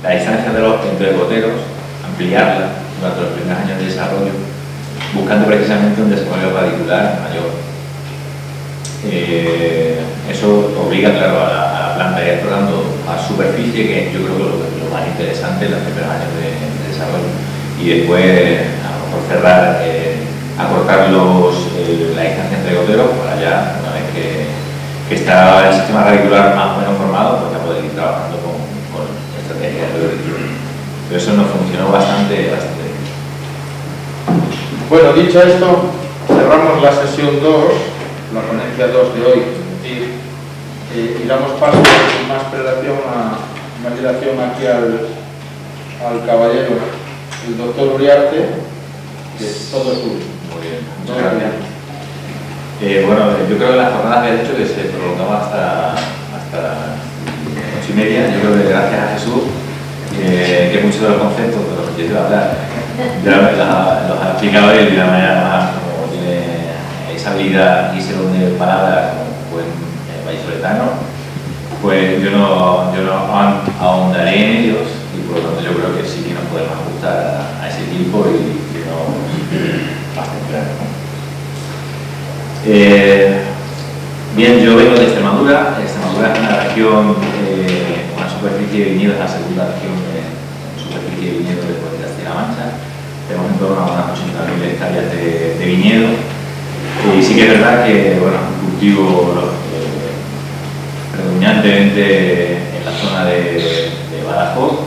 la distancia entre goteros, ampliarla durante los primeros años de desarrollo, buscando precisamente un desarrollo radicular mayor. Eso obliga, claro, a la planta a ir explorando a superficie, que yo creo que lo más interesante en los primeros años de desarrollo, y después a lo mejor cerrar, acortar la distancia entre goteros para ya, una vez que está el sistema radicular más o menos formado, pues ya poder ir trabajando con estrategias de reducción. Pero eso nos funcionó bastante bien. Bueno, dicho esto, cerramos la sesión 2, la ponencia 2 de hoy, y damos paso sin más dilación aquí al caballero, el doctor Uriarte, que es todo suyo. Muy bien, muchas gracias. Bueno, yo creo que la jornada había dicho que se prolongaba hasta las 8:30. Yo creo que gracias a Jesús, que muchos de los conceptos de los que yo iba a hablar ya los ha explicado él de una manera más, como tiene esa habilidad y ese don de palabras como buen vallisoletano, pues yo no ahondaré en ellos, y por lo tanto yo creo que sí que nos podemos ajustar a ese tiempo y que no más temprano. Bien, yo vengo de Extremadura. Extremadura es una región con una superficie de viñedos, la segunda región en superficie de viñedos después de Castilla-La Mancha. Tenemos en torno a unas 80.000 hectáreas de viñedo. Y sí que es verdad que, bueno, cultivo predominantemente en la zona de Badajoz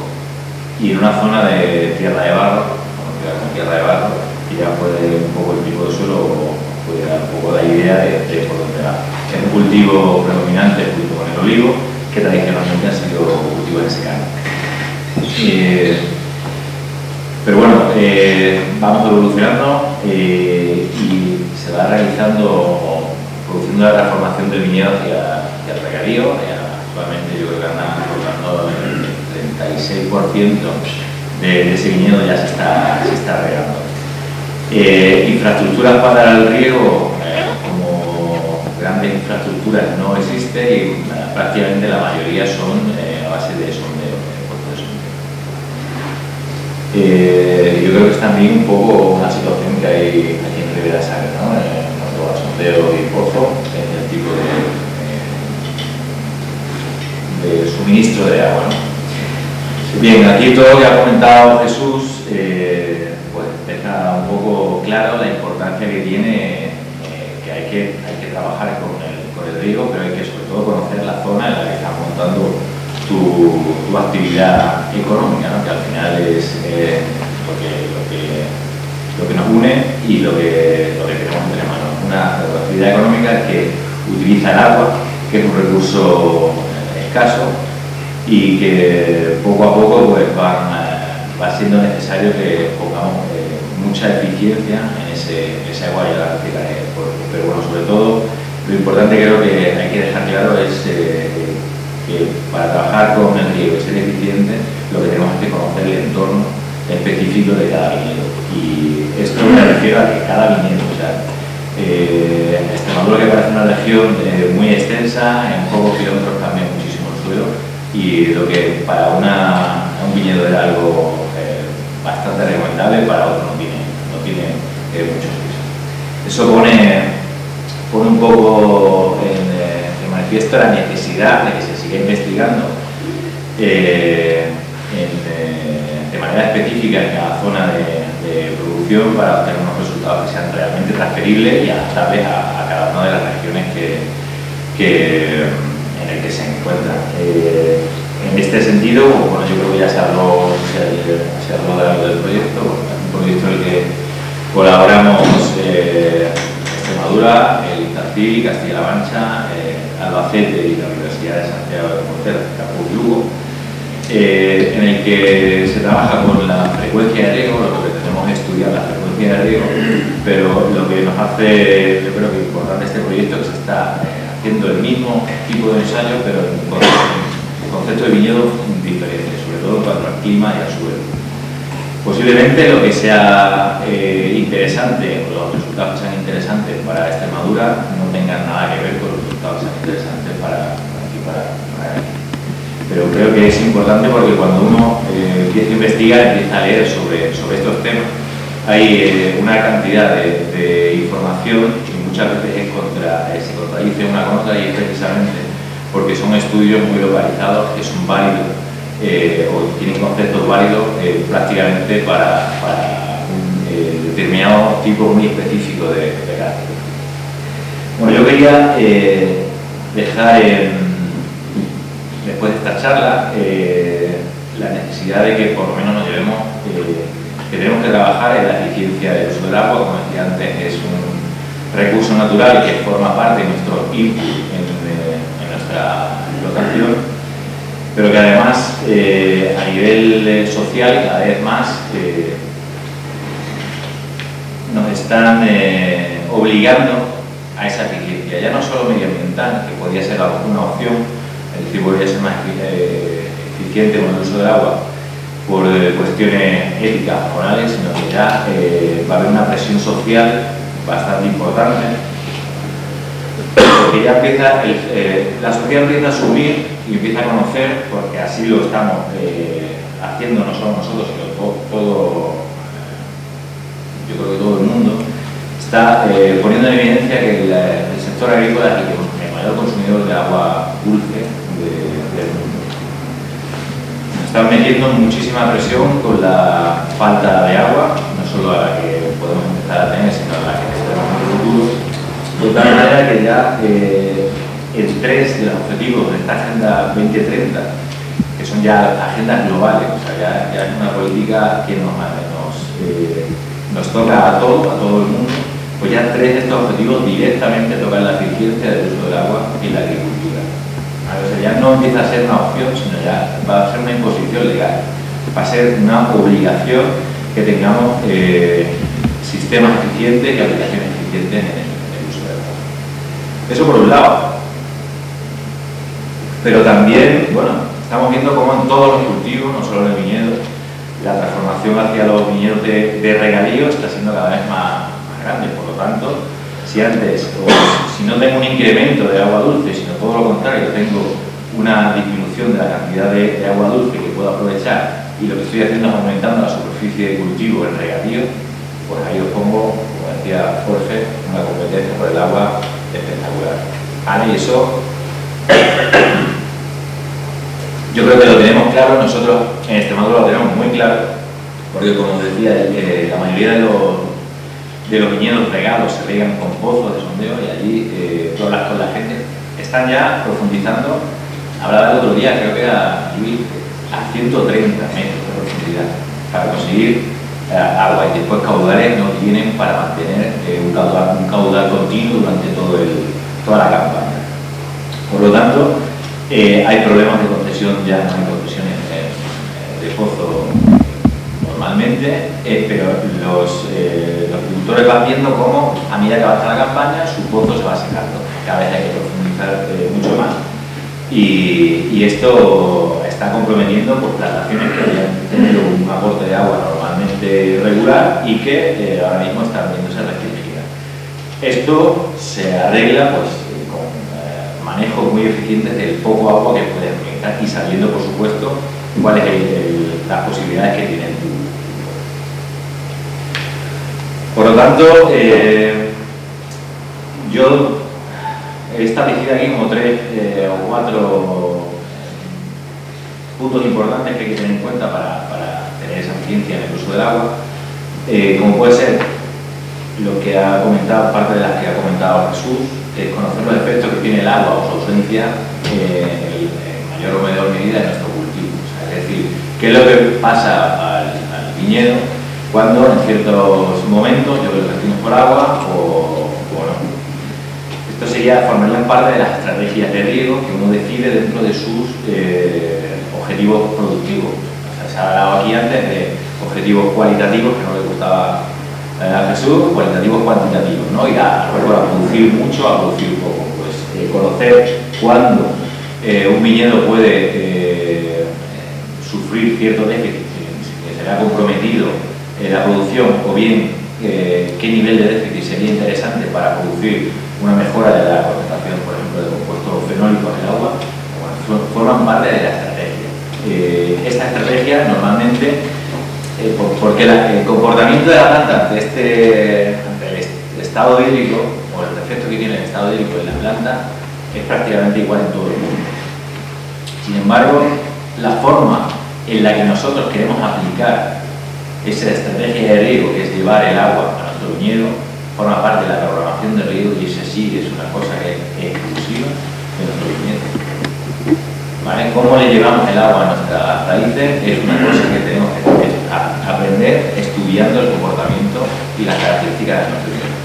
y en una zona de tierra de barro, conocida como tierra de barro, que ya puede un poco el tipo de suelo puede dar un poco la idea de por dónde va. Es un cultivo predominante junto con el olivo, que tradicionalmente ha sido cultivo de secano. Pero bueno, vamos evolucionando y se va realizando, produciendo la transformación del viñedo hacia el regadío. Actualmente yo creo que anda rotando el 36% de ese viñedo ya se está regando. Infraestructuras para el riego, como grandes infraestructuras no existe, y prácticamente la mayoría son a base de sondeo, yo creo que es también un poco una situación que hay aquí en Ribera Sacra, ¿no? En cuanto a sondeo y pozo, en el tipo de suministro de agua, ¿no? Bien, aquí todo lo que ha comentado Jesús, pues deja un poco claro la importancia que tiene, que hay que trabajar con el riego, pero hay que sobre todo conocer la zona en la que estás montando tu actividad económica, ¿no? Que al final es lo que nos une y lo que tenemos entre manos. Una actividad económica que utiliza el agua, que es un recurso escaso y que poco a poco pues, va siendo necesario que pongamos mucha eficiencia en ese agua, y ahora explicaré por qué. Pero bueno, sobre todo, lo importante creo que hay que dejar claro es que para trabajar con el riego y ser eficiente, lo que tenemos es que conocer el entorno específico de cada viñedo. Y esto me refiero a que cada viñedo, o sea, Extremadura, que parece una región muy extensa, en pocos kilómetros cambia muchísimo el suelo, y lo que para un viñedo era algo bastante recomendable, para otro no tiene muchos pisos. Eso pone un poco de manifiesto la necesidad de que se siga investigando de manera específica en cada zona de producción para obtener unos resultados que sean realmente transferibles y adaptables a cada una de las regiones en el que se encuentran. En este sentido, bueno, yo creo que ya se habló del proyecto, un proyecto en el que colaboramos Extremadura, el INTACIL, Castilla-La Mancha, Albacete y la Universidad de Santiago de Compostela, Campus Lugo, en el que se trabaja con la frecuencia de riego. Lo que tenemos es estudiar la frecuencia de riego, pero lo que nos hace, yo creo que importante este proyecto, es que se está haciendo el mismo tipo de ensayo, pero en concepto de viñedos diferentes, sobre todo en cuanto al clima y al suelo. Posiblemente lo que sea interesante, o los resultados que sean interesantes para Extremadura, no tengan nada que ver con los resultados que sean interesantes para aquí. Pero creo que es importante porque cuando uno empieza a investigar, empieza a leer sobre estos temas, hay una cantidad de información que muchas veces se contradice una con otra, y es precisamente porque son estudios muy localizados que son válidos o tienen conceptos válidos prácticamente para un determinado tipo muy específico de gasto. Bueno, yo quería dejar después de esta charla la necesidad de que por lo menos nos llevemos que tenemos que trabajar en la eficiencia del uso del agua. Como decía antes, es un recurso natural que forma parte de nuestro input en nuestra explotación, pero que además a nivel social cada vez más nos están obligando a esa eficiencia, ya no solo medioambiental, que podría ser una opción, es decir, podría ser más eficiente con el uso del agua por cuestiones éticas o morales, sino que ya va a haber una presión social bastante importante, porque ya empieza la sociedad empieza a asumir y empieza a conocer, porque así lo estamos haciendo no solo nosotros, sino todo, yo creo que todo el mundo está poniendo en evidencia que el sector agrícola es el mayor consumidor de agua dulce del mundo. Están metiendo muchísima presión con la falta de agua, no solo a la que podemos empezar a tener, sino a la que tenemos en el futuro, de tal manera que ya el 3 de los objetivos de esta Agenda 2030, que son ya agendas globales, o sea, ya es una política que nos toca a todo el mundo, pues ya 3 de estos objetivos directamente tocan la eficiencia del uso del agua y la agricultura. O sea, ya no empieza a ser una opción, sino ya va a ser una imposición legal, va a ser una obligación que tengamos sistemas eficientes y aplicaciones eficientes en el uso del agua. Eso por un lado. Pero también, bueno, estamos viendo cómo en todos los cultivos, no solo en el viñedo, la transformación hacia los viñedos de regadío está siendo cada vez más grande. Por lo tanto, si antes, si no tengo un incremento de agua dulce, sino todo lo contrario, tengo una disminución de la cantidad de agua dulce que puedo aprovechar, y lo que estoy haciendo es aumentando la superficie de cultivo, el regadío, pues ahí os pongo, como decía Jorge, una competencia por el agua espectacular. ¿Vale? Y eso yo creo que lo tenemos claro, nosotros en Extremadura lo tenemos muy claro, porque como os decía, la mayoría de los viñedos regados se riegan con pozos de sondeo, y allí tú hablas con la gente, están ya profundizando. Hablaba el otro día, creo que era Luis, a 130 metros de profundidad para conseguir agua, y después caudales no tienen para mantener un caudal continuo durante toda la campaña. Por lo tanto, hay problemas de concesión, ya no hay concesiones de pozo normalmente, pero los productores van viendo cómo a medida que avanza la campaña su pozo se va secando, cada vez hay que profundizar mucho más, y esto está comprometiendo pues, plantaciones que habían tenido un aporte de agua normalmente regular y que ahora mismo están viéndose restringidas. Esto se arregla pues con manejos muy eficientes del poco agua que puede aprovechar, y sabiendo por supuesto cuáles son las posibilidades que tienen. Por lo tanto, yo he establecido aquí como 3 o 4 puntos importantes que hay que tener en cuenta para tener esa eficiencia en el uso del agua, como puede ser lo que ha comentado, parte de las que ha comentado Jesús, es conocer los efectos que tiene el agua o su ausencia en mayor o menor medida en nuestro cultivo. O sea, es decir, qué es lo que pasa al viñedo cuando en ciertos momentos yo lo restringo por agua o no. Esto sería formar parte de las estrategias de riego que uno decide dentro de sus objetivos productivos. O sea, se ha hablado aquí antes de objetivos cualitativos, que no le gustaba a Jesús, cualitativos cuantitativos, ¿no? Ir a producir mucho, a producir poco. Pues conocer cuándo un viñedo puede sufrir cierto déficit, que se vea comprometido la producción, o bien qué nivel de déficit sería interesante para producir una mejora de la concentración, por ejemplo, de compuestos fenólicos en el agua, bueno, forman parte de la estrategia. esta estrategia normalmente, porque el comportamiento de la planta ante el estado hídrico, o el efecto que tiene el estado hídrico en la planta, es prácticamente igual en todo el mundo. Sin embargo, la forma en la que nosotros queremos aplicar esa estrategia de riego, que es llevar el agua a nuestro viñedo, forma parte de la programación de riego, y eso sí es una cosa que es exclusiva de nuestro viñedo. ¿Vale? Cómo le llevamos el agua a nuestras raíces es una cosa que tenemos que aprender estudiando el comportamiento y las características de nuestro viñedo.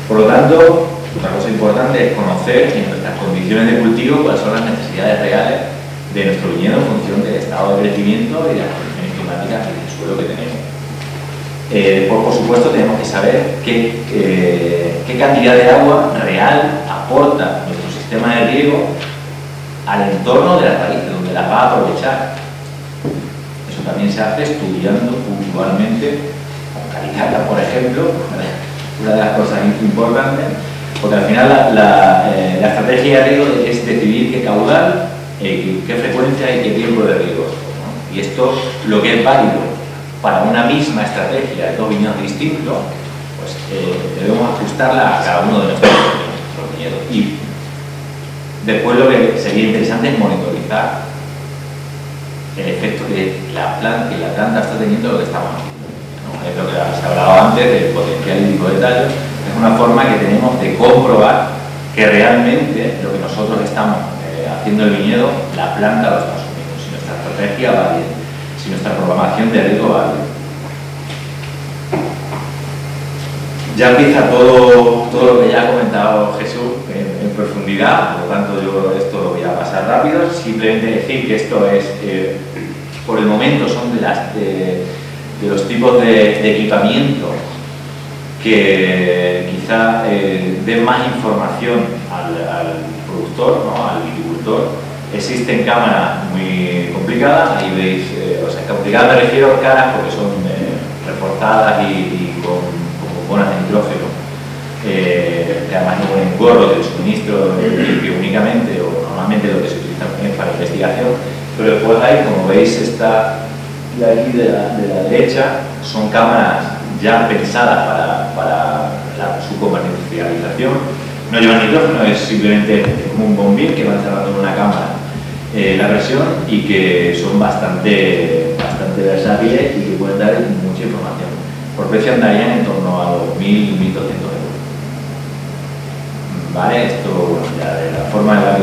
Por lo tanto, otra cosa importante es conocer en nuestras condiciones de cultivo cuáles son las necesidades reales de nuestro viñedo en función del estado de crecimiento y de las condiciones climáticas y del suelo que tenemos. Por supuesto, tenemos que saber qué cantidad de agua real aporta nuestro sistema de riego al entorno de las raíces, donde las va a aprovechar. Eso también se hace estudiando puntualmente, con calidad, por ejemplo, una de las cosas importantes, porque al final la estrategia de riego es decidir qué caudal, qué frecuencia y qué tiempo de riego, ¿no? Y esto, lo que es válido para una misma estrategia de dos viñedos distintos, pues debemos ajustarla a cada uno de nuestros viñedos. Y después lo que sería interesante es monitorizar el efecto que la planta está teniendo lo que estamos haciendo, ¿no? Es lo que se hablaba antes del potencial hídrico de tallo. Es una forma que tenemos de comprobar que realmente lo que nosotros estamos haciendo el viñedo, la planta lo está asumiendo, si nuestra estrategia va bien, si nuestra programación de riego va bien. Ya empieza todo lo que ya ha comentado Jesús en profundidad, por lo tanto yo esto lo voy a pasar rápido. Simplemente decir que esto es, por el momento, son de los tipos de equipamiento que quizá den más información al productor, ¿no? Al viticultor. Existen cámaras muy complicadas, ahí veis, o sea, complicadas me refiero a caras porque son reforzadas y con bonas de nitrógeno, que además no ponen gorro del suministro limpio únicamente, o normalmente lo que se utiliza es para investigación, pero después hay, como veis, esta de aquí de la derecha, son cámaras ya pensadas para su comercialización. No llevan nitrógeno, es simplemente como un bombín que va encerrado en una cámara la presión, y que son bastante versátiles y que pueden dar mucha información. Por precio andarían en torno a los 1.000 y 1.200 euros. ¿Vale? Esto, bueno, ya de la forma en la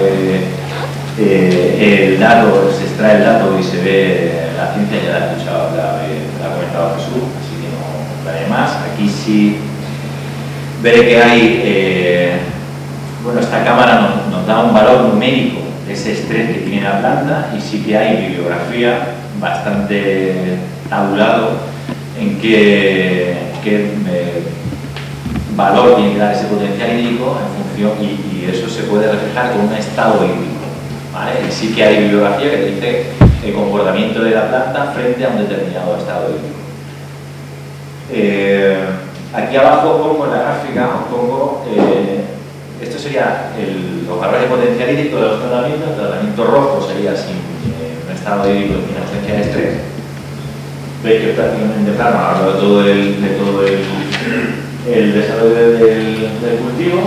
que el dato, se extrae el dato y se ve la ciencia, ya la he escuchado, la ha comentado Jesús, así que no hablaré más. Aquí sí veré que hay, bueno, esta cámara nos da un valor numérico de ese estrés que tiene la planta, y sí que hay bibliografía bastante tabulado en qué valor tiene que dar ese potencial hídrico en función, y eso se puede reflejar con un estado hídrico, ¿vale? Y sí que hay bibliografía que dice el comportamiento de la planta frente a un determinado estado hídrico. Aquí abajo pongo en la gráfica, esto sería los valores de potencial hídrico de los tratamientos. El tratamiento rojo sería sin un estado hídrico sin ausencia de estrés. Veis que prácticamente plano a lo largo de todo el desarrollo del cultivo,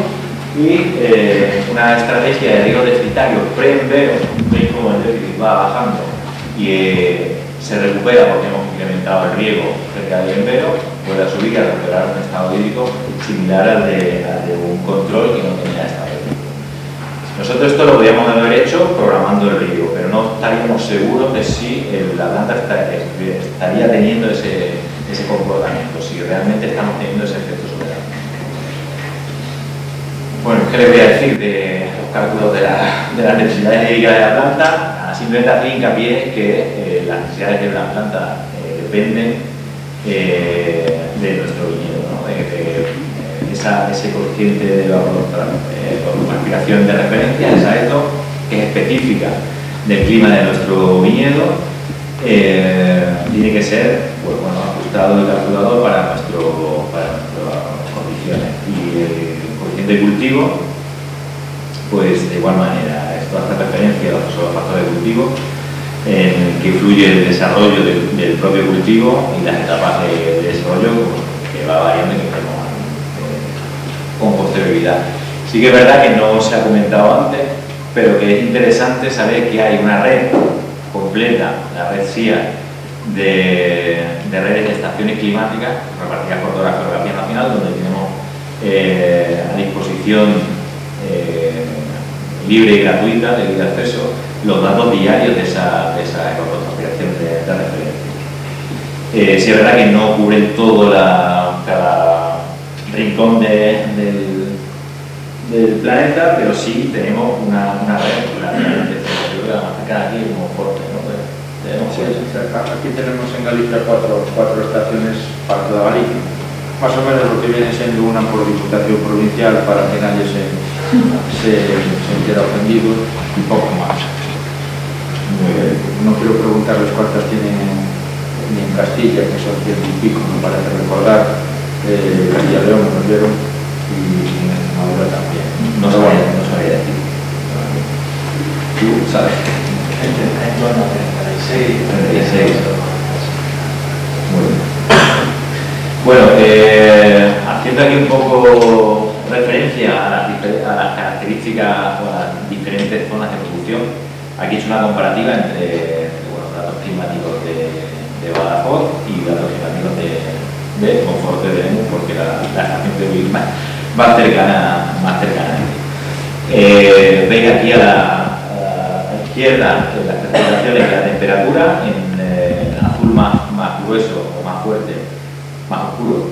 y una estrategia de riego deficitario pre-envero. Veis cómo el déficit va bajando y se recupera porque hemos incrementado el riego cerca del envero, vuelve a subir y a recuperar un estado hídrico similar al de un control que no tenía estado hídrico. Nosotros esto lo podríamos haber hecho programando el riego, pero no estaríamos seguros de si la planta estaría teniendo ese comportamiento, si realmente estamos teniendo ese efecto sobre la planta. Bueno, ¿qué les voy a decir de los cálculos de las necesidades hídricas de la planta? Simplemente hacer hincapié que las necesidades de la planta dependen de nuestro viñedo, ¿no? Ese cociente de aspiración de referencia, esa ETO, que es específica del clima de nuestro viñedo, tiene que ser, pues, bueno, ajustado y calculado para nuestras condiciones. Y el cociente de cultivo, pues de igual manera, esto hace referencia a los factores de cultivo, en que fluye el desarrollo del propio cultivo y las etapas de desarrollo que va variando y que tenemos con posterioridad. Sí que es verdad que no se ha comentado antes, pero que es interesante saber que hay una red completa, la red SIA, de redes de estaciones climáticas repartidas por toda la geografía nacional, donde tenemos a disposición libre y gratuita, de libre acceso, los datos diarios de esa ecotranspiración de referencia. Sí es verdad que no cubren todo cada rincón del planeta, pero sí tenemos una red relativamente cercana aquí como fuerte, ¿no? Sí, aquí tenemos en Galicia cuatro estaciones para toda Galicia. Más o menos lo que viene siendo una por diputación provincial para que nadie se entera ofendido y poco más. No quiero preguntarles cuántas tienen ni en Castilla, que son 100 y pico, me parece recordar. Castilla y León nos dieron y en Extremadura también. No sabía decir. Tú sabes. En torno a 36. Muy bien. Bueno, haciendo aquí un poco referencia a las características o a las diferentes zonas de producción, aquí he hecho una comparativa entre datos climáticos de Badajoz y datos climáticos de Monforte de Lemus, porque la estación de hoy más cercana aquí. Veis aquí a la izquierda las precipitaciones y la temperatura, en azul más grueso o más fuerte, más oscuro,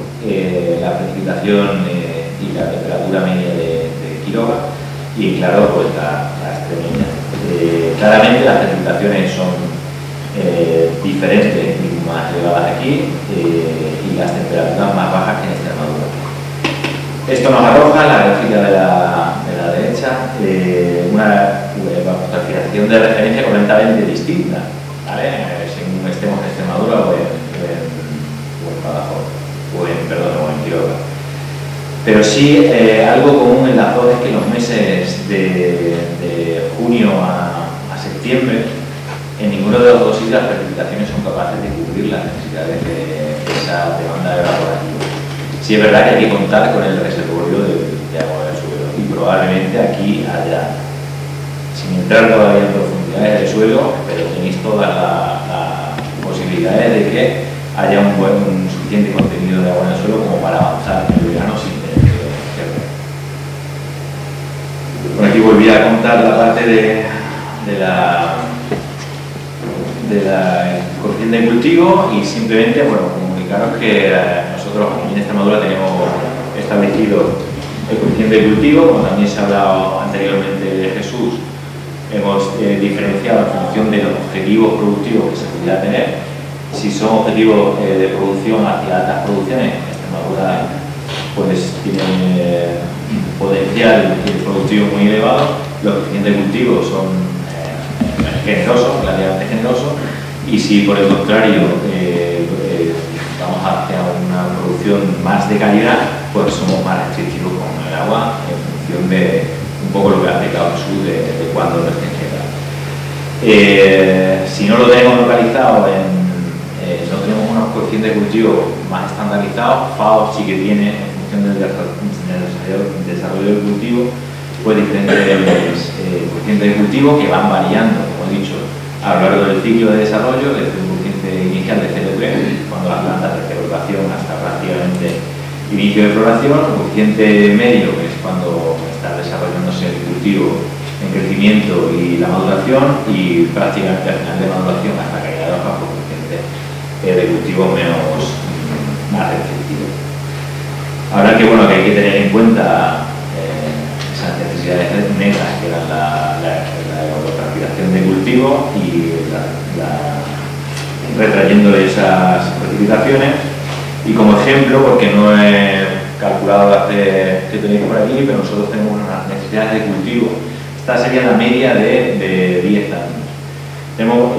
la precipitación y la temperatura media de Quiroga, y en claro pues la extremeña. Claramente las precipitaciones son diferentes y más elevadas aquí, y las temperaturas más bajas que en Extremadura. Esto nos arroja la gráfica de la derecha una transpiración de referencia completamente distinta, ¿vale? Según estemos en Extremadura o en Badajoz, o en Quiroga. Pero sí, algo común en las dos es que los meses de junio a septiembre, en ninguno de los dos sitios las precipitaciones son capaces de cubrir las necesidades de esa demanda evaporativa. Sí es verdad que hay que contar con el reservorio de agua del suelo, y probablemente aquí haya, sin entrar todavía en profundidades del suelo, pero tenéis todas las posibilidades de que haya un suficiente contenido de agua en el suelo como para avanzar en el verano sin tener que hacerlo. Por aquí volví a contar la parte de la coeficiente de cultivo, y simplemente comunicaros que nosotros aquí en Extremadura tenemos establecido el coeficiente de cultivo. Como también se ha hablado anteriormente de Jesús, hemos diferenciado en función de los objetivos productivos que se pudiera tener. Si son objetivos de producción hacia altas producciones, Extremadura pues tiene un potencial productivo muy elevado. Los coeficientes de cultivo son generosos, relativamente generosos, y si por el contrario vamos hacia una producción más de calidad, pues somos más restrictivos con el agua en función de un poco lo que ha aplicado Jesús de cuándo no esté llegando. Si no lo tenemos localizado no tenemos unos coeficientes de cultivo más estandarizados, FAO sí que tiene, en función del desarrollo del cultivo, pues diferentes coeficientes de cultivo que van variando, como he dicho, a lo largo del ciclo de desarrollo, desde un coeficiente inicial de 0,3, cuando las plantas de floración hasta prácticamente inicio de floración, un coeficiente medio, que es cuando está desarrollándose el cultivo en crecimiento y la maduración, y prácticamente al final de maduración hasta caída de hojas, coeficiente de cultivo más restrictivo. Ahora que hay que tener en cuenta esas necesidades netas que eran la evapotranspiración de cultivo, y retrayendo esas precipitaciones. Y como ejemplo, porque no he calculado las que tenéis por aquí, pero nosotros tenemos unas necesidades de cultivo. Esta sería la media de 10 años. Tenemos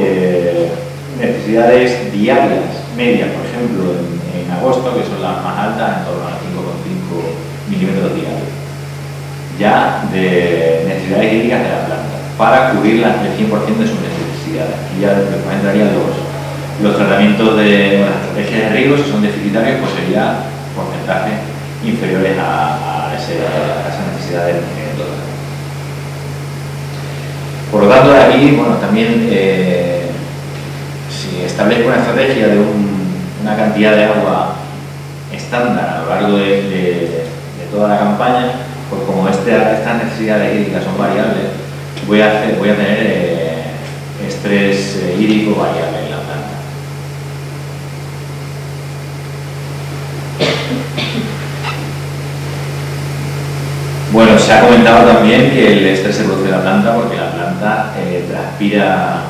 necesidades diarias medias, por ejemplo, en agosto, que son las más altas, en torno a 5,5 milímetros diarios, ya de necesidades hídricas de la planta, para cubrir el 100% de sus necesidades. necesidades. Aquí ya después entrarían los tratamientos de las estrategias de riego. Si son deficitarios, pues sería porcentajes inferiores a esas necesidades totales. Por lo tanto, aquí, bueno, también si establezco una estrategia de una cantidad de agua estándar a lo largo de toda la campaña, pues como estas necesidades hídricas son variables, voy a tener estrés hídrico variable en la planta. Bueno, se ha comentado también que el estrés se produce en la planta porque la planta transpira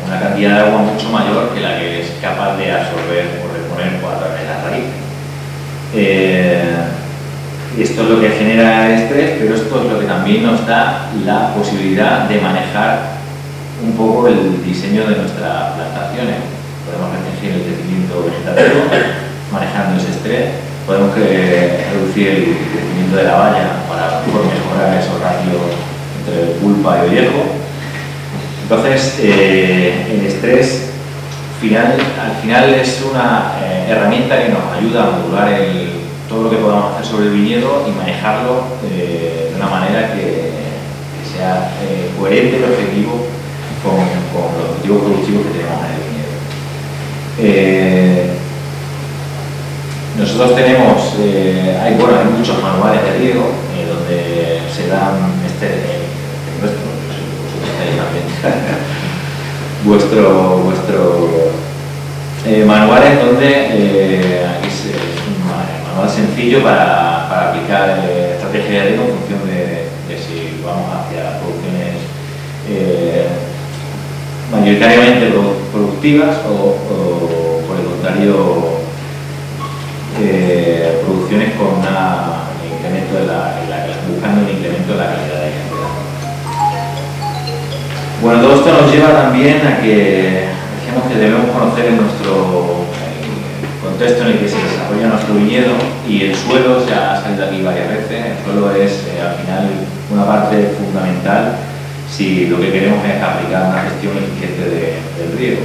una cantidad de agua mucho mayor que la que es capaz de absorber o reponer a través de las raíces. Y esto es lo que genera estrés, pero esto es lo que también nos da la posibilidad de manejar un poco el diseño de nuestras plantaciones. Podemos restringir el crecimiento vegetativo manejando ese estrés. Podemos reducir el crecimiento de la valla para mejorar esos ratios entre pulpa y viejo. Entonces, el estrés al final es una herramienta que nos ayuda a modular todo lo que podamos hacer sobre el viñedo y manejarlo de una manera que sea coherente y efectivo con los objetivos productivos que tenemos en el viñedo. Nosotros tenemos, hay muchos manuales de riego donde se dan vuestro manuales donde aquí es un manual sencillo para aplicar estrategias de riego en función de si vamos hacia producciones mayoritariamente productivas o por el contrario producciones con un incremento buscando un incremento de la calidad de cantidad. Bueno, todo esto nos lleva también a que decíamos que debemos conocer el contexto en el que se desarrolla nuestro viñedo, y el suelo, se ha salido aquí varias veces. El suelo es al final una parte fundamental si lo que queremos es aplicar una gestión eficiente del riego.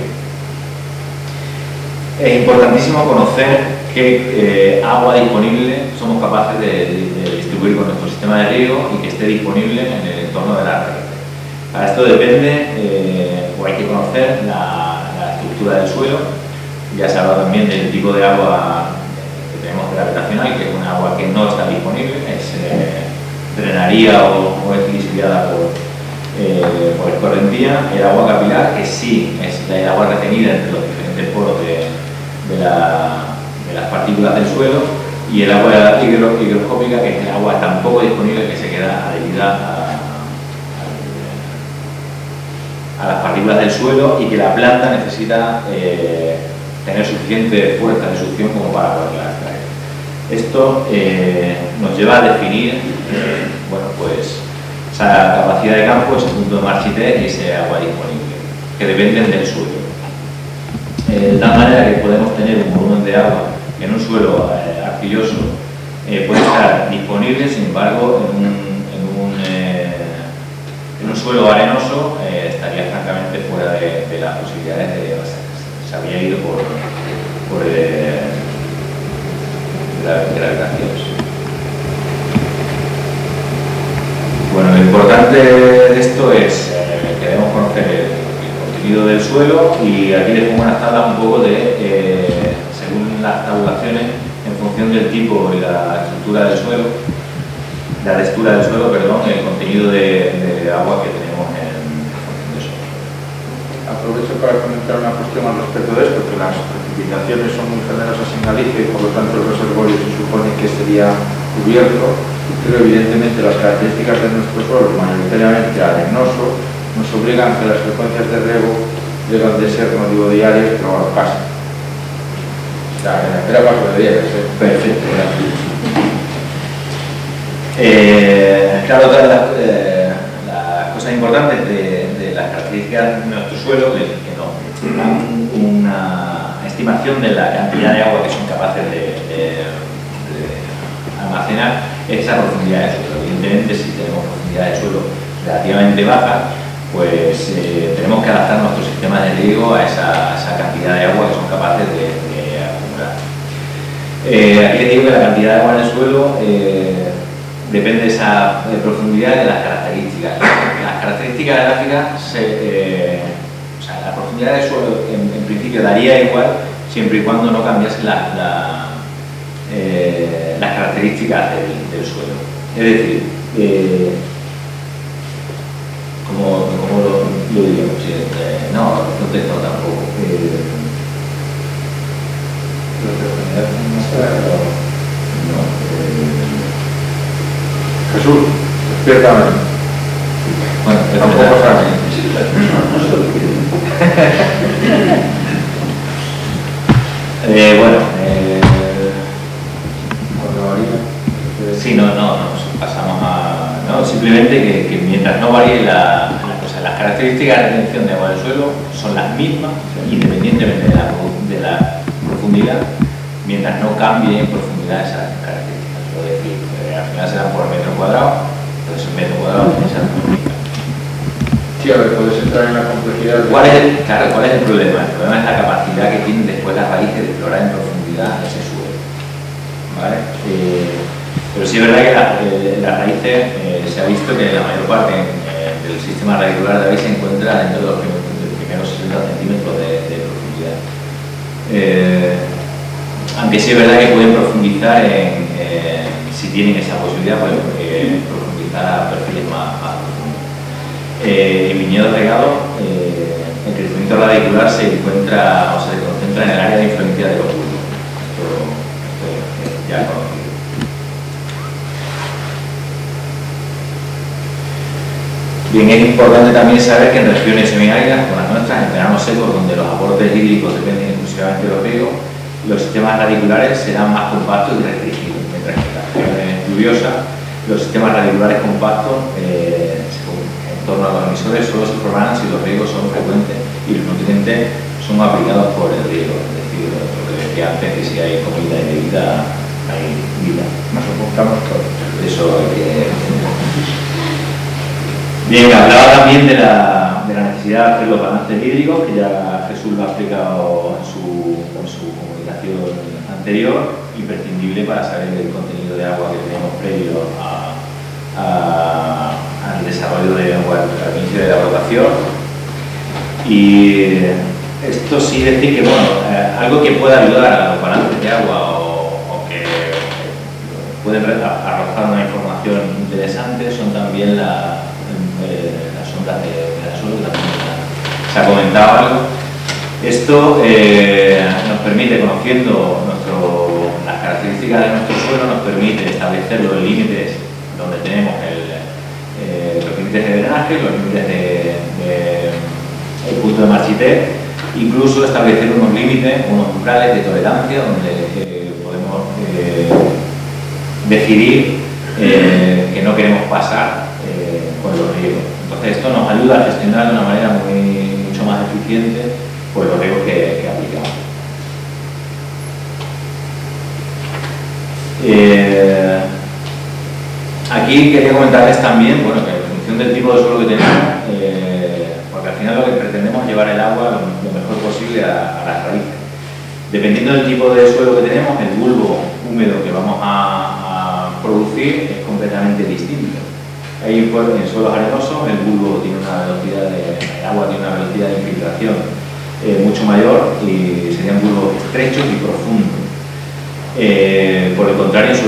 Es importantísimo conocer qué agua disponible somos capaces de distribuir con nuestro sistema de riego y que esté disponible en el entorno de la red. Para esto depende, o hay que conocer la estructura del suelo. Ya se ha hablado también del tipo de agua que tenemos gravitacional, que es un agua que no está disponible, drenaría o es lixiviada por escorrentía. El agua capilar, que sí es el agua retenida entre los diferentes poros de las partículas del suelo, y el agua higroscópica, que es el agua tan poco disponible que se queda adherida a las partículas del suelo y que la planta necesita tener suficiente fuerza de succión como para poderla extraer. Esto nos lleva a definir esa capacidad de campo, ese punto de marchité y ese agua disponible, que dependen del suelo. De tal manera que podemos tener un volumen de agua en un suelo arcilloso, puede estar disponible, sin embargo, en un suelo arenoso estaría francamente fuera de las posibilidades de se habría ido por gravitaciones. Bueno, lo importante de esto es que debemos conocer el contenido del suelo, y aquí les pongo unas tablas un poco según las tabulaciones, en función del tipo y la estructura del suelo, la textura del suelo, perdón, el contenido de agua que tenemos en función de eso. Aprovecho para comentar una cuestión al respecto de esto, que las precipitaciones son muy generosas en Galicia y por lo tanto el reservorio se supone que sería cubierto, pero evidentemente las características de nuestro suelo, mayoritariamente arenoso, nos obligan a que las frecuencias de riego deban de ser, no digo diarias, pero bueno, casi. Era paso de diarias, ¿eh? Perfecto, gracias. Claro, otra de las cosas importantes de las características de nuestro suelo, que nos dan una estimación de la cantidad de agua que son capaces de almacenar, es esa profundidad de suelo. Evidentemente, si tenemos profundidad de suelo relativamente baja, pues tenemos que adaptar nuestro sistema de riego a esa cantidad de agua que son capaces de acumular. Aquí les digo que la cantidad de agua en el suelo depende de esa profundidad y de las características. Las características gráficas, o sea, la profundidad del suelo en principio daría igual siempre y cuando no cambiase las características del suelo. Es decir, ¿cómo lo digo? No texto tampoco. Jesús, despiértame. Bueno, Tampoco sabe. Bueno, Cuando varía. sí, no, pasamos a... No, simplemente que mientras no varíe las características de retención de agua del suelo son las mismas, independientemente de la profundidad, mientras no cambie en profundidad esas características. Es decir, al final serán por metro cuadrado, entonces el metro cuadrado tiene esas características. Sí, a ver, puedes entrar en la complejidad. ¿Cuál es el problema? El problema es la capacidad que tienen después las raíces de explorar en profundidad ese suelo. ¿Vale? Pero sí es verdad que las raíces se ha visto que la mayor parte del sistema radicular de raíz se encuentra dentro de los primeros 60 centímetros de profundidad. Aunque sí es verdad que pueden profundizar si tienen esa posibilidad, pueden profundizar a perfiles más profundos. En viñedo regado, el crecimiento radicular se encuentra o se concentra en el área de influencia de los bulbos. Esto ya es conocido. Bien, es importante también saber que en regiones semiáridas, como las nuestras, en veranos secos, donde los aportes hídricos dependen exclusivamente de los riegos, los sistemas radiculares serán más compactos y restringidos, mientras que en las regiones lluviosas, los sistemas radiculares compactos en torno a los emisores solo se formarán si los riegos son frecuentes y los nutrientes son aplicados por el riego. Es decir, lo que decía antes, que si hay comida y bebida, hay vida. Nos apuntamos todos. Eso hay que entender. Bien, hablaba también de la necesidad de hacer los balances hídricos, que ya Jesús lo ha explicado en su comunicación anterior, imprescindible para saber el contenido de agua que tenemos previo al desarrollo al inicio de la rotación. Y esto sí decir que, bueno, algo que pueda ayudar a los balances de agua o que pueden arrojar una información interesante son también las ondas de suelo, que también se ha comentado algo. Esto nos permite, conociendo las características de nuestro suelo, nos permite establecer los límites donde tenemos los límites de drenaje, los límites el punto de Marchité, incluso establecer unos límites, unos umbrales de tolerancia donde podemos decidir que no queremos pasar con los riegos. Entonces esto nos ayuda a gestionar de una manera mucho más eficiente pues, los riegos que aplicamos. Aquí quería comentarles también, bueno, que en función del tipo de suelo que tenemos, porque al final lo que pretendemos es llevar el agua lo mejor posible a las raíces. Dependiendo del tipo de suelo que tenemos, el bulbo húmedo que vamos a producir es completamente distinto. Ahí en suelos arenosos el bulbo tiene una velocidad el agua tiene una velocidad de infiltración mucho mayor y serían bulbos estrechos y profundos. Por el contrario, en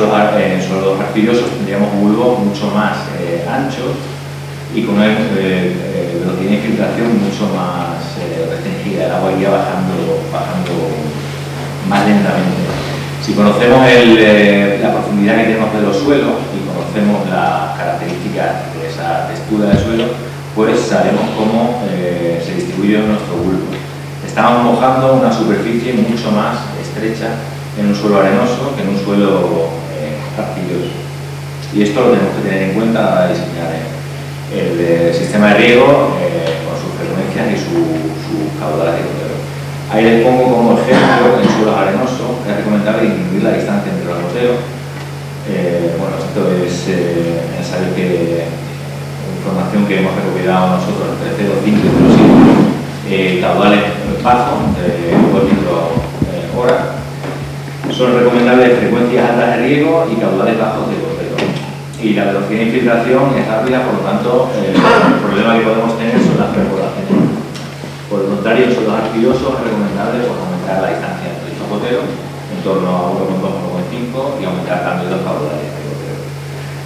suelos arcillosos tendríamos bulbos mucho más anchos y con una velocidad de infiltración mucho más restringida. El agua iría bajando más lentamente. Si conocemos la profundidad que tenemos de los suelos y conocemos las características de esa textura del suelo, pues sabemos cómo se distribuye nuestro bulbo. Estamos mojando una superficie mucho más estrecha en un suelo arenoso que en un suelo arcilloso. Y esto lo tenemos que tener en cuenta a la hora de diseñar el sistema de riego con sus frecuencias y sus caudales de goteo. Ahí les pongo como ejemplo en suelos arenosos, es recomendable disminuir la distancia entre los goteos. Bueno, esto es necesario que un información que hemos recopilado nosotros entre 0,5 y 0,7, caudales bajos, de 2 litros hora, son recomendables frecuencias altas de riego y caudales bajos de goteo. Y la velocidad de infiltración es rápida, por lo tanto, el problema que podemos tener son las perforaciones. Por el contrario, en suelos arcillosos es recomendable aumentar la distancia entre estos goteos en torno a 1,2-1,5 y aumentar también los caudales de goteo.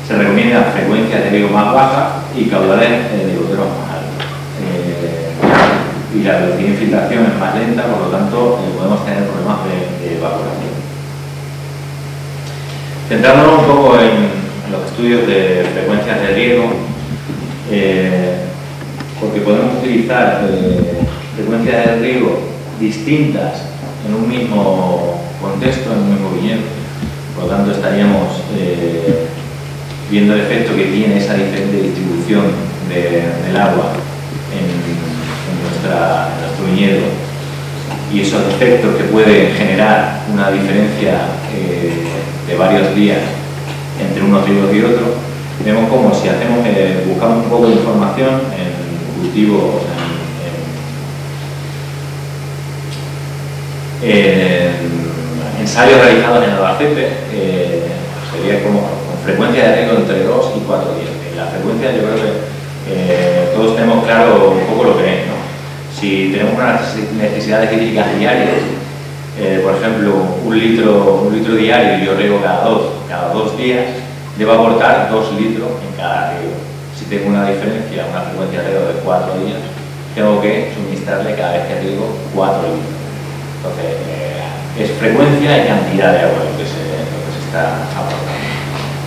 Se recomiendan frecuencias de riego más bajas y caudales de goteo más altos. Y la velocidad de infiltración es más lenta, por lo tanto podemos tener problemas de evaporación. Centrándonos un poco en los estudios de frecuencias de riego, porque podemos utilizar frecuencias de riego distintas en un mismo contexto, en un mismo viñedo. Por lo tanto, estaríamos viendo el efecto que tiene esa diferente distribución del agua en nuestro viñedo y esos efectos que puede generar una diferencia de varios días entre unos ríos y otros. Vemos como si buscamos un poco de información en cultivos, en ensayos realizados en Albacete, sería como con frecuencia de riego entre 2 y 4 días. La frecuencia, yo creo que todos tenemos claro un poco lo que es, ¿no? Si tenemos unas necesidades hídricas diarias, por ejemplo, un litro diario y yo riego cada dos días, debo aportar 2 litros en cada riego. Si tengo una diferencia, una frecuencia de riego de 4 días, tengo que suministrarle cada vez que riego 4 litros. Entonces, es frecuencia y cantidad de agua lo que se está aportando.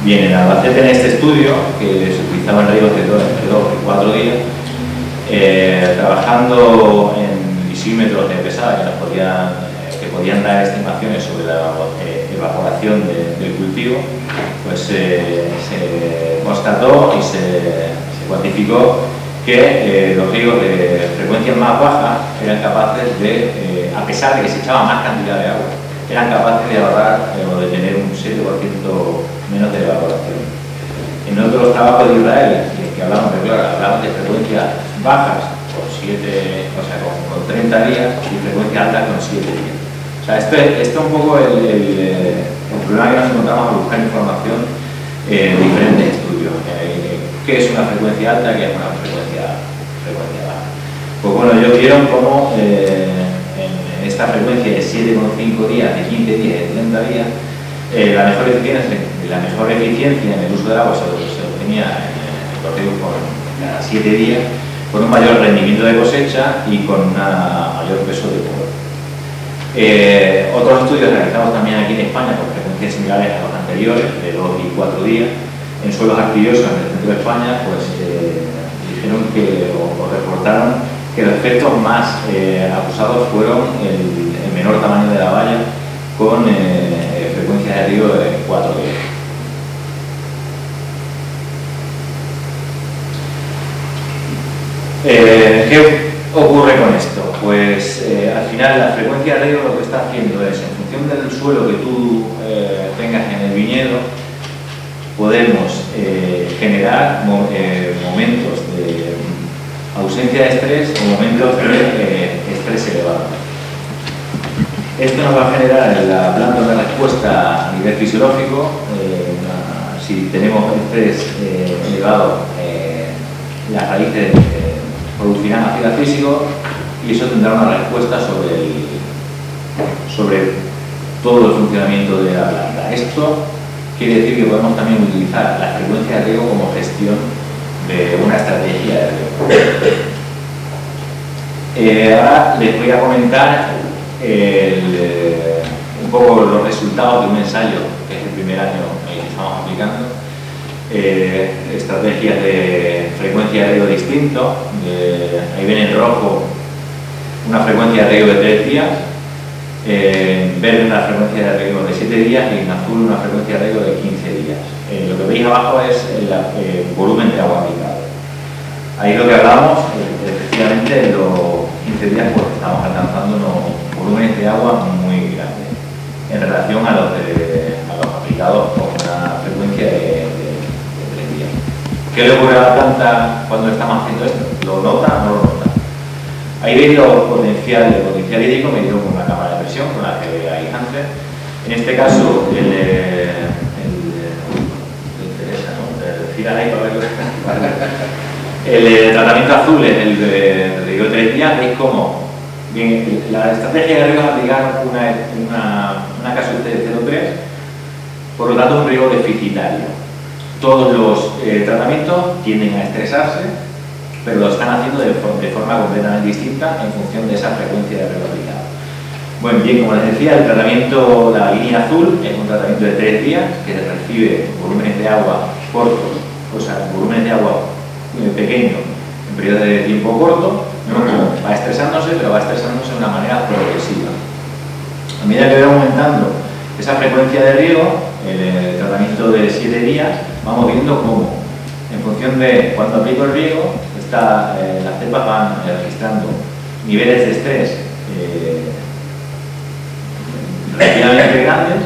Bien, en Albacete, en este estudio, que se utilizaban riegos entre 2 y 4 días, trabajando en lisímetros de pesada que podían dar estimaciones sobre la evaporación del cultivo, pues se constató y se cuantificó que los riegos de frecuencias más bajas eran capaces de, a pesar de que se echaba más cantidad de agua, eran capaces de ahorrar o de tener un 7% menos de evaporación. En otros trabajos de Israel, que hablamos de frecuencias bajas con 30 días y frecuencias altas con 7 días. O sea, esto es un poco el problema que nos encontramos al buscar información en diferentes estudios. ¿Qué es una frecuencia alta? ¿Qué es una frecuencia baja? Pues bueno, yo quiero como en esta frecuencia de 7,5 días, de 15 días, de 30 días, la mejor eficiencia en el uso del agua se obtenía en el riego por cada 7 días, con un mayor rendimiento de cosecha y con un mayor peso de polvo. Otros estudios realizados también aquí en España con frecuencias similares a los anteriores, de 2 y 4 días, en suelos arcillosos en el centro de España, pues dijeron o reportaron que los efectos más acusados fueron el menor tamaño de la valla con frecuencias de riego de 4 días. ¿Qué ocurre con esto? Pues al final la frecuencia de riego lo que está haciendo es, en función del suelo que tú tengas en el viñedo, podemos generar momentos de ausencia de estrés o momentos de estrés elevado. Esto nos va a generar en la planta una respuesta a nivel fisiológico. Si tenemos estrés elevado, las raíces producirán ácido físico y eso tendrá una respuesta sobre todo el funcionamiento de la planta. Esto quiere decir que podemos también utilizar la frecuencia de riego como gestión de una estrategia de riego. Ahora les voy a comentar un poco los resultados de un ensayo, que es el primer año que estamos aplicando. Estrategias de frecuencia de riego distinto. Ahí ven en rojo una frecuencia de riego de 3 días, en verde una frecuencia de riego de 7 días y en azul una frecuencia de riego de 15 días. Lo que veis abajo es el volumen de agua aplicado. Ahí lo que hablamos, efectivamente, en los 15 días pues, estamos alcanzando unos volúmenes de agua muy grandes en relación a los aplicados con una frecuencia de 3 días. ¿Qué le ocurre a la planta cuando estamos haciendo esto? ¿Lo nota o no lo nota? Ahí veis el potencial hídrico medido con una cámara de presión, con la que veáis antes. En este caso, el tratamiento azul es el de riego de 3 días. Veis cómo bien, la estrategia de riego es aplicar una casuística de 0,3, por lo tanto un riego deficitario. Todos los tratamientos tienden a estresarse, pero lo están haciendo de forma completamente distinta en función de esa frecuencia de riego aplicado. Bueno, bien, como les decía, el tratamiento, la línea azul, es un tratamiento de 3 días que recibe volúmenes de agua cortos, o sea, volúmenes de agua pequeños en periodos de tiempo corto. Vemos cómo va estresándose, pero va estresándose de una manera progresiva. A medida que va aumentando esa frecuencia de riego, el tratamiento de 7 días, vamos viendo cómo, en función de cuando aplico el riego, las cepas van registrando niveles de estrés relativamente grandes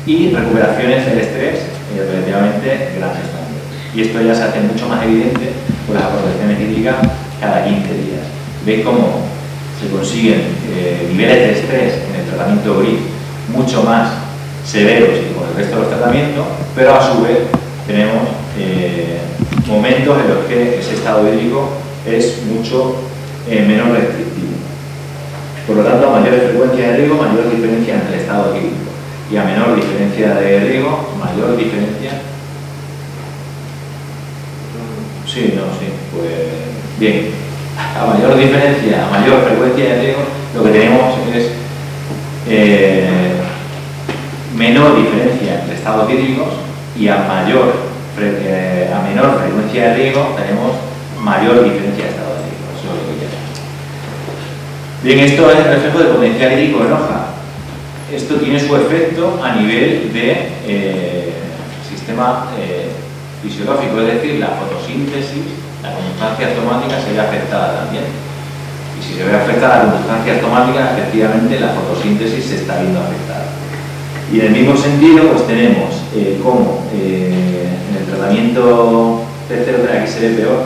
y recuperaciones del estrés relativamente grandes también. Y esto ya se hace mucho más evidente con las aportaciones hídricas cada 15 días. Veis cómo se consiguen niveles de estrés en el tratamiento gris mucho más severos que con el resto de los tratamientos, pero a su vez tenemos momentos en los que ese estado hídrico es mucho menos restrictivo. Por lo tanto, a mayor frecuencia de riego, mayor diferencia entre el estado hídrico, y a menor diferencia de riego, mayor diferencia. Sí, pues bien, a mayor diferencia, a mayor frecuencia de riego, lo que tenemos es menor diferencia entre estados hídricos, y a menor frecuencia de riego tenemos mayor diferencia de estado hídrico. Eso es lo que queremos. Bien, esto es el reflejo de potencial hídrico en hoja. Esto tiene su efecto a nivel de sistema fisiológico, es decir, la fotosíntesis, la conductancia astomática se ve afectada también. Y si se ve afectada la conductancia astomática, efectivamente la fotosíntesis se está viendo afectada. Y en el mismo sentido, pues tenemos como en el tratamiento tercero, aquí se ve peor,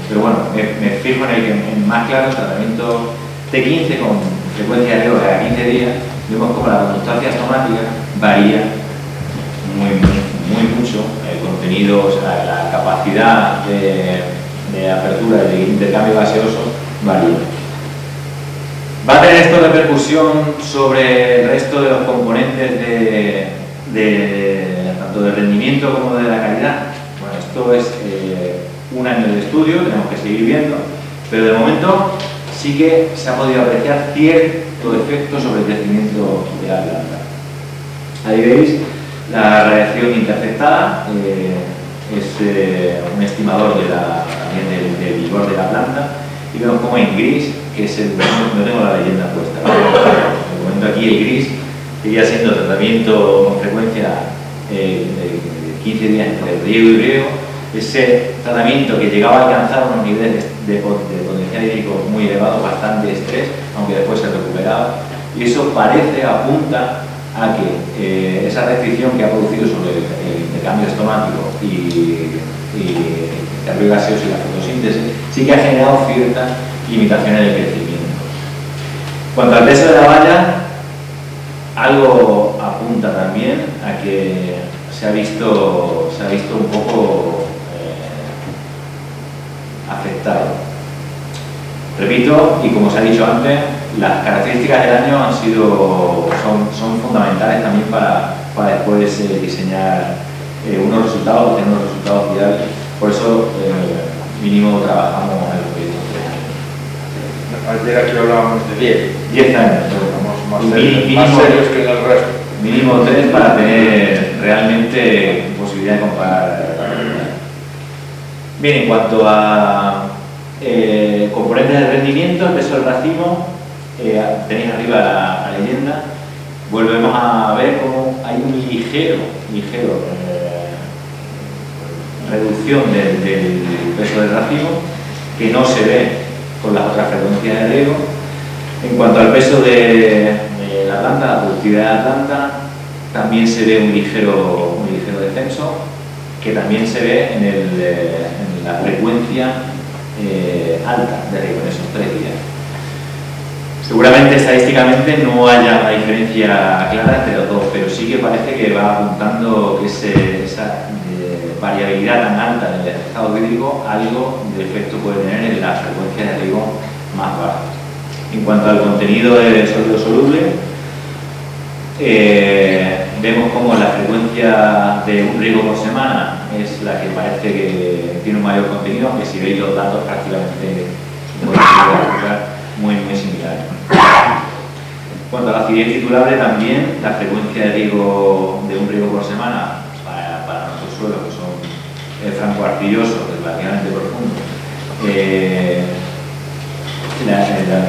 pero bueno, me fijo en el que más claro, el tratamiento T15 con frecuencia de riego cada 15 días, vemos como la conductancia astomática varía muy mucho, el contenido, o sea, la capacidad de apertura y de intercambio gaseoso varía. ¿Va a tener esto repercusión sobre el resto de los componentes tanto del rendimiento como de la calidad? Bueno, esto es un año de estudio, tenemos que seguir viendo, pero de momento sí que se ha podido apreciar cierto efecto sobre el crecimiento de la planta. Ahí veis la radiación interceptada, es un estimador también del vigor de la planta, y vemos como en gris, que es no tengo la leyenda puesta, de momento aquí el gris seguía siendo tratamiento con frecuencia de 15 días entre riego y riego, ese tratamiento que llegaba a alcanzar unos niveles de potencial hídrico muy elevados, bastante estrés, aunque después se recuperaba, y eso apunta a que esa restricción que ha producido sobre el intercambio estomático y el intercambio gaseoso y la fotosíntesis sí que ha generado ciertas limitaciones del crecimiento. Cuanto al peso de la valla, algo apunta también a que se ha visto un poco afectado. Repito, y como se ha dicho antes, las características del año son fundamentales también para después diseñar unos resultados, obtener unos resultados fiables. Por eso mínimo trabajamos en los proyectos de 3 años. Ayer aquí hablábamos de 10 años. Estamos más serios que en el resto. Mínimo 3 para tener realmente posibilidad de comparar. Bien, en cuanto a componentes de rendimiento, el peso del racimo, tenéis arriba la leyenda, volvemos a ver cómo hay un ligero reducción del peso del racimo que no se ve con las otras frecuencias de riego. En cuanto al peso de la planta, la productividad de la planta, también se ve un ligero descenso que también se ve en la frecuencia alta de riego en esos 3 días. Seguramente estadísticamente no haya una diferencia clara entre los dos, pero sí que parece que va apuntando que esa variabilidad tan alta en el estado hídrico algo de efecto puede tener en la frecuencia de riego más baja. En cuanto al contenido de sólido soluble, vemos como la frecuencia de un riego por semana es la que parece que tiene un mayor contenido, aunque si veis los datos prácticamente muy similares. En cuanto a la acidez titulable, también la frecuencia de riego de un riego por semana para nuestros suelos, que son franco-arcillosos, relativamente profundos,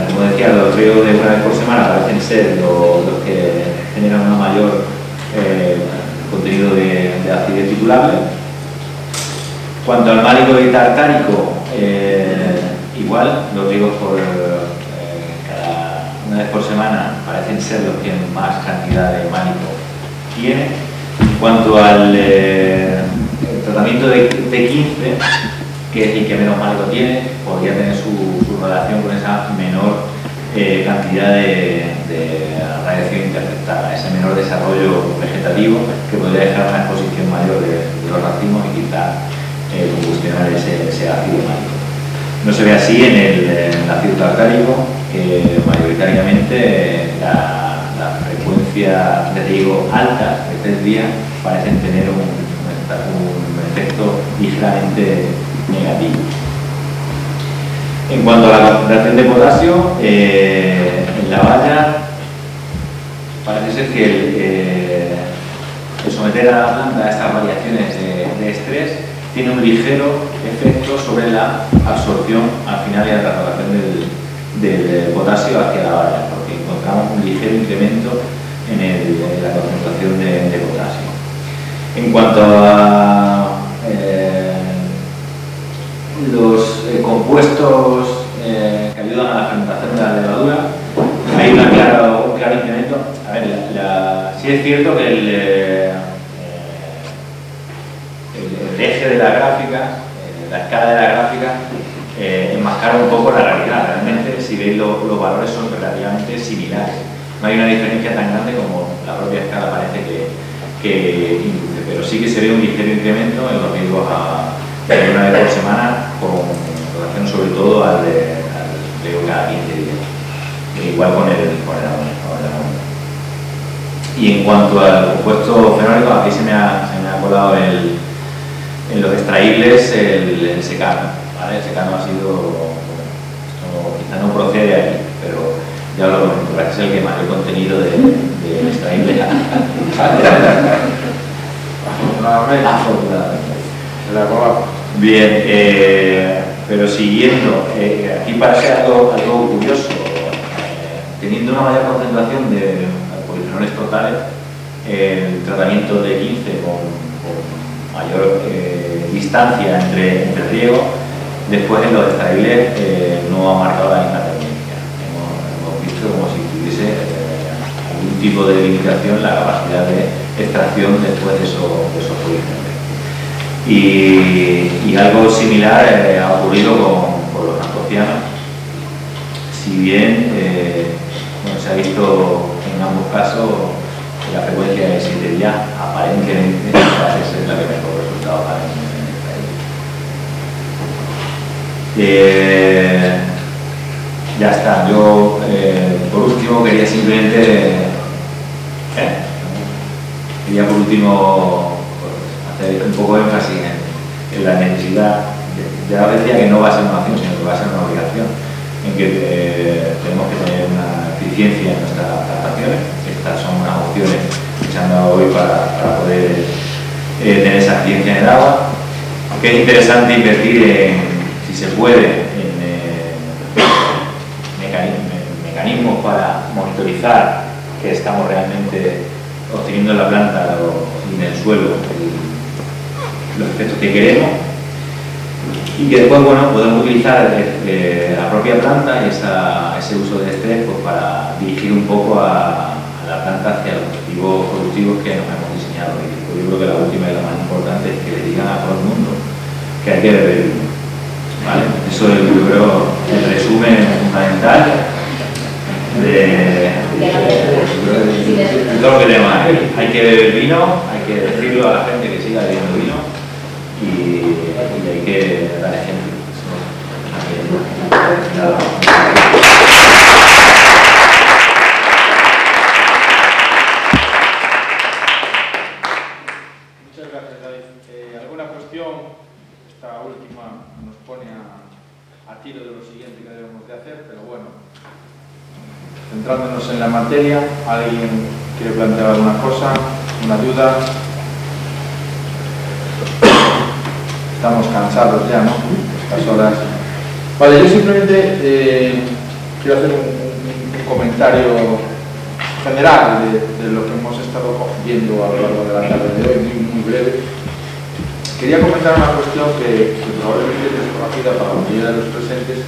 como decía, los riegos de una vez por semana parecen ser los que generan un mayor contenido de acidez titulable. Cuanto al málico y tartárico, igual, los riegos por cada una vez por semana parecen ser los que más cantidad de málico tienen. En cuanto al tratamiento de 15, que es el que menos málico tiene, podría tener su relación con esa menor cantidad de radiación interceptada, ese menor desarrollo vegetativo que podría dejar una exposición mayor de los racimos y quizá combustionar ese ácido málico. No se ve así en el ácido tartárico, que mayoritariamente la frecuencia de riego alta de 3 días parecen tener un efecto ligeramente negativo. En cuanto a la concentración de potasio, en la valla parece ser que el someter a la planta a estas variaciones de estrés tiene un ligero efecto sobre la absorción al final y la trasladación del potasio hacia la valla, porque encontramos un ligero incremento en la concentración de potasio. En cuanto a los compuestos que ayudan a la fermentación de la levadura, hay un claro incremento. A ver, sí es cierto que el eje de la gráfica, la escala de la gráfica, enmascara un poco la realidad. Realmente, si veis los valores son relativamente similares. No hay una diferencia tan grande como la propia escala parece que induce, pero sí que se ve un ligero incremento en los riesgos de una vez por semana, con relación sobre todo al riego cada 15 días, igual con el amonio. Y en cuanto al compuesto fenólico, aquí se me ha colado en los extraíbles el secano, ¿vale? El secano ha sido, quizá no procede aquí, pero ya lo comento, es el que mayor contenido de extraíbles afortunadamente. Bien, pero siguiendo, aquí parece algo curioso, teniendo una mayor concentración de polifenoles totales, el tratamiento de 15 con mayor distancia entre riego, después en los extraíbles no ha marcado la misma tendencia. Hemos visto como si tuviese algún tipo de limitación la capacidad de extracción después de esos polifenoles. Y algo similar ha ocurrido con los antocianos, si bien se ha visto en ambos casos la frecuencia de 7 días aparentemente parece ser la que mejor resultado para el ya está. Yo por último quería simplemente hacer un poco de énfasis en la necesidad, ya decía que no va a ser una opción, sino que va a ser una obligación, en que tenemos que tener una eficiencia en nuestras plantaciones. Estas son unas opciones que se han dado hoy para poder tener esa eficiencia en el agua, que es interesante invertir si se puede, en mecanismos para monitorizar que estamos realmente obteniendo en la planta y en el suelo los efectos que queremos, y que después podemos utilizar la propia planta y ese uso de estrés para dirigir un poco a la planta hacia los objetivos productivos que nos hemos diseñado y yo creo que la última y la más importante es que le digan a todo el mundo que hay que beber vino, ¿vale? Eso es, yo creo, el resumen fundamental de todo lo que tenemos aquí. Hay que beber vino, hay que decirlo a la gente que siga bebiendo vino y hay que dar ejemplo. Muchas gracias, David. ¿Alguna cuestión? Esta última nos pone a tiro de lo siguiente que debemos de hacer, pero bueno, centrándonos en la materia, ¿alguien quiere plantear alguna cosa, una duda? Estamos cansados ya, ¿no? Estas horas. Vale, yo simplemente quiero hacer un comentario general de lo que hemos estado viendo a lo largo de la tarde de hoy, muy breve. Quería comentar una cuestión que probablemente es desconocida para la mayoría de los presentes,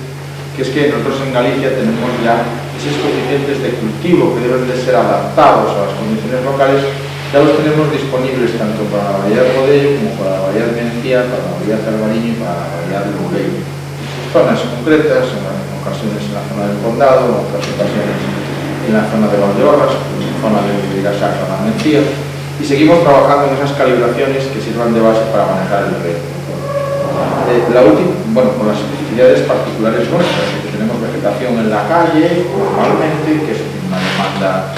que es que nosotros en Galicia tenemos ya esos coeficientes de cultivo que deben de ser adaptados a las condiciones locales, ya los tenemos disponibles tanto para la variedad Godello como para la variedad Mencía, para la variedad Albariño y para la variedad Loureiro. Zonas concretas, en ocasiones en la zona del Condado, en otras ocasiones en la zona de Valdeorras, en la zona de Vigasaca, en la Mencía, y seguimos trabajando en esas calibraciones que sirvan de base para manejar el riego. La última, bueno, con las especificidades particulares nuestras, que tenemos vegetación en la calle, normalmente, que es una demanda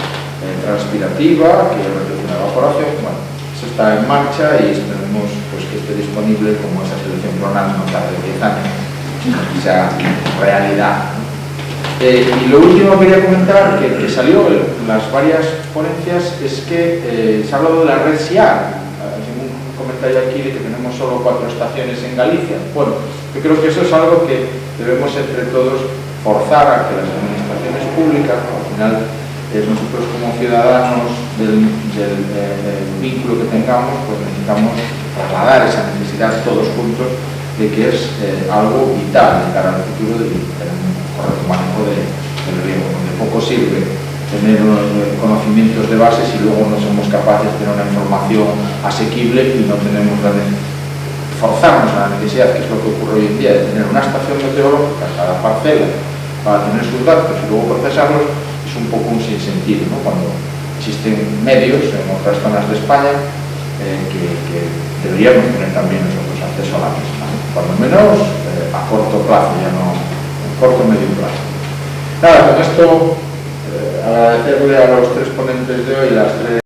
transpirativa, que reduce la evaporación, bueno, eso está en marcha y esperemos pues, que esté disponible como esa selección clonal no tarde de 10 años, que sea realidad. Y lo último que quería comentar, que salió en las varias ponencias, es que se ha hablado de la red SIAR. Hay un comentario aquí de que tenemos solo 4 estaciones en Galicia. Bueno, yo creo que eso es algo que debemos entre todos forzar a que las administraciones públicas, al final nosotros como ciudadanos del vínculo que tengamos, pues necesitamos trasladar esa necesidad todos juntos de que es algo vital de cara al futuro de tener un correcto manejo del riego. De poco sirve tener unos conocimientos de base si luego no somos capaces de tener una información asequible y no tenemos forzarnos a la necesidad, que es lo que ocurre hoy en día, de tener una estación meteorológica cada parcela para tener sus datos y luego procesarlos, es un poco un sinsentido, ¿no? Cuando existen medios en otras zonas de España que deberíamos tener también nosotros acceso a la misma, ¿no? Cuando menos a corto plazo, ya no a corto o medio plazo. Nada, con esto agradecerle a los 3 ponentes de hoy las 3